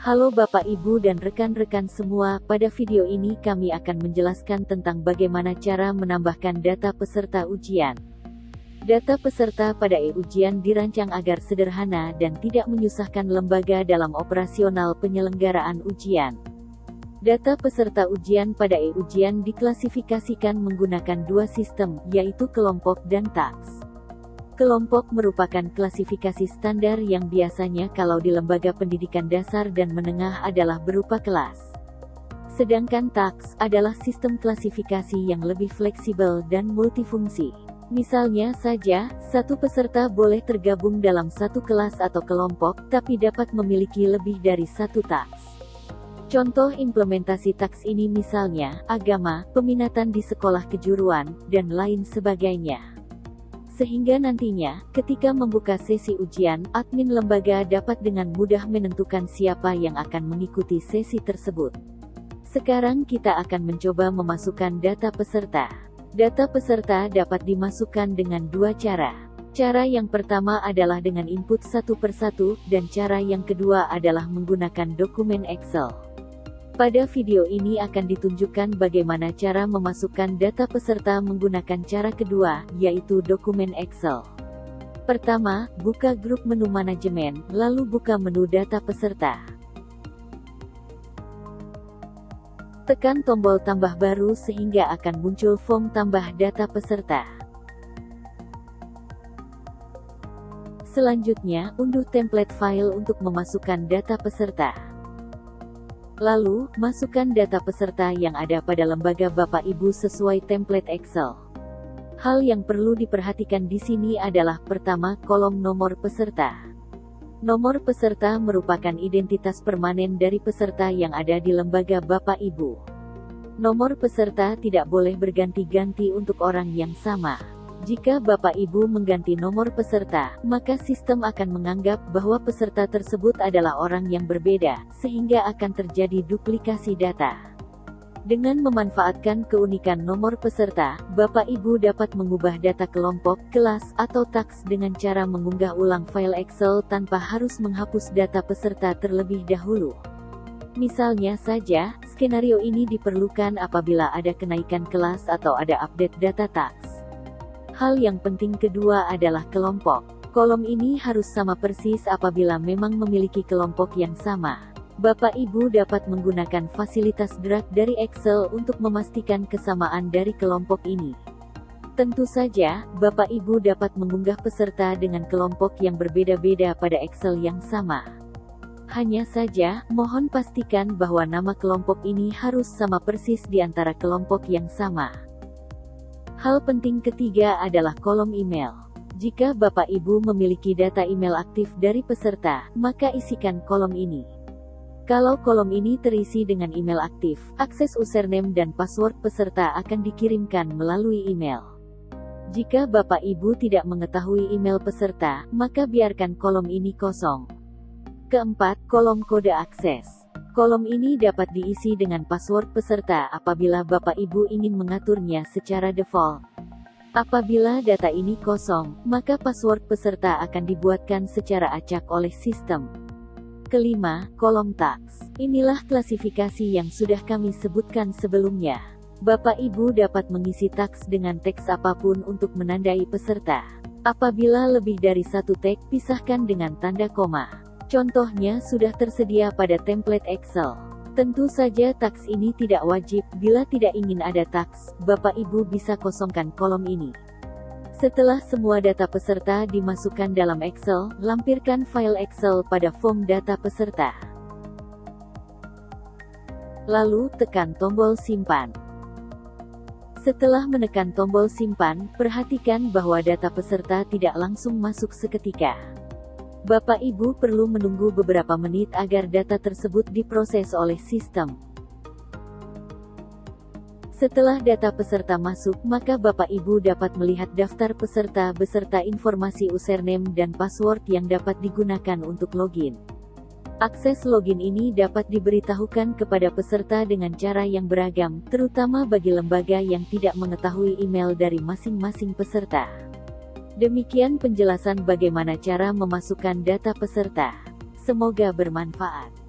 Halo Bapak Ibu dan rekan-rekan semua, pada video ini kami akan menjelaskan tentang bagaimana cara menambahkan data peserta ujian. Data peserta pada e-ujian dirancang agar sederhana dan tidak menyusahkan lembaga dalam operasional penyelenggaraan ujian. Data peserta ujian pada e-ujian diklasifikasikan menggunakan dua sistem, yaitu kelompok dan taks. Kelompok merupakan klasifikasi standar yang biasanya kalau di lembaga pendidikan dasar dan menengah adalah berupa kelas. Sedangkan taks adalah sistem klasifikasi yang lebih fleksibel dan multifungsi. Misalnya saja, satu peserta boleh tergabung dalam satu kelas atau kelompok, tapi dapat memiliki lebih dari satu taks. Contoh implementasi taks ini misalnya, agama, peminatan di sekolah kejuruan, dan lain sebagainya. Sehingga nantinya, ketika membuka sesi ujian, admin lembaga dapat dengan mudah menentukan siapa yang akan mengikuti sesi tersebut. Sekarang kita akan mencoba memasukkan data peserta. Data peserta dapat dimasukkan dengan dua cara. Cara yang pertama adalah dengan input satu persatu, dan cara yang kedua adalah menggunakan dokumen Excel. Pada video ini akan ditunjukkan bagaimana cara memasukkan data peserta menggunakan cara kedua, yaitu dokumen Excel. Pertama, buka grup menu manajemen, lalu buka menu data peserta. Tekan tombol tambah baru sehingga akan muncul form tambah data peserta. Selanjutnya, unduh template file untuk memasukkan data peserta. Lalu, masukkan data peserta yang ada pada lembaga Bapak Ibu sesuai template Excel. Hal yang perlu diperhatikan di sini adalah pertama, kolom nomor peserta. Nomor peserta merupakan identitas permanen dari peserta yang ada di lembaga Bapak Ibu. Nomor peserta tidak boleh berganti-ganti untuk orang yang sama. Jika Bapak Ibu mengganti nomor peserta, maka sistem akan menganggap bahwa peserta tersebut adalah orang yang berbeda, sehingga akan terjadi duplikasi data. Dengan memanfaatkan keunikan nomor peserta, Bapak Ibu dapat mengubah data kelompok, kelas, atau taks dengan cara mengunggah ulang file Excel tanpa harus menghapus data peserta terlebih dahulu. Misalnya saja, skenario ini diperlukan apabila ada kenaikan kelas atau ada update data taks. Hal yang penting kedua adalah kelompok. Kolom ini harus sama persis apabila memang memiliki kelompok yang sama. Bapak Ibu dapat menggunakan fasilitas drag dari Excel untuk memastikan kesamaan dari kelompok ini. Tentu saja, Bapak Ibu dapat mengunggah peserta dengan kelompok yang berbeda-beda pada Excel yang sama. Hanya saja, mohon pastikan bahwa nama kelompok ini harus sama persis di antara kelompok yang sama. Hal penting ketiga adalah kolom email. Jika Bapak Ibu memiliki data email aktif dari peserta, maka isikan kolom ini. Kalau kolom ini terisi dengan email aktif, akses username dan password peserta akan dikirimkan melalui email. Jika Bapak Ibu tidak mengetahui email peserta, maka biarkan kolom ini kosong. Keempat, kolom kode akses. Kolom ini dapat diisi dengan password peserta apabila Bapak Ibu ingin mengaturnya secara default. Apabila data ini kosong, maka password peserta akan dibuatkan secara acak oleh sistem. Kelima, kolom taks. Inilah klasifikasi yang sudah kami sebutkan sebelumnya. Bapak Ibu dapat mengisi taks dengan teks apapun untuk menandai peserta. Apabila lebih dari satu teks, pisahkan dengan tanda koma. Contohnya sudah tersedia pada template Excel. Tentu saja taks ini tidak wajib, bila tidak ingin ada taks, Bapak Ibu bisa kosongkan kolom ini. Setelah semua data peserta dimasukkan dalam Excel, lampirkan file Excel pada form data peserta. Lalu, tekan tombol simpan. Setelah menekan tombol simpan, perhatikan bahwa data peserta tidak langsung masuk seketika. Bapak Ibu perlu menunggu beberapa menit agar data tersebut diproses oleh sistem. Setelah data peserta masuk, maka Bapak Ibu dapat melihat daftar peserta beserta informasi username dan password yang dapat digunakan untuk login. Akses login ini dapat diberitahukan kepada peserta dengan cara yang beragam, terutama bagi lembaga yang tidak mengetahui email dari masing-masing peserta. Demikian penjelasan bagaimana cara memasukkan data peserta. Semoga bermanfaat.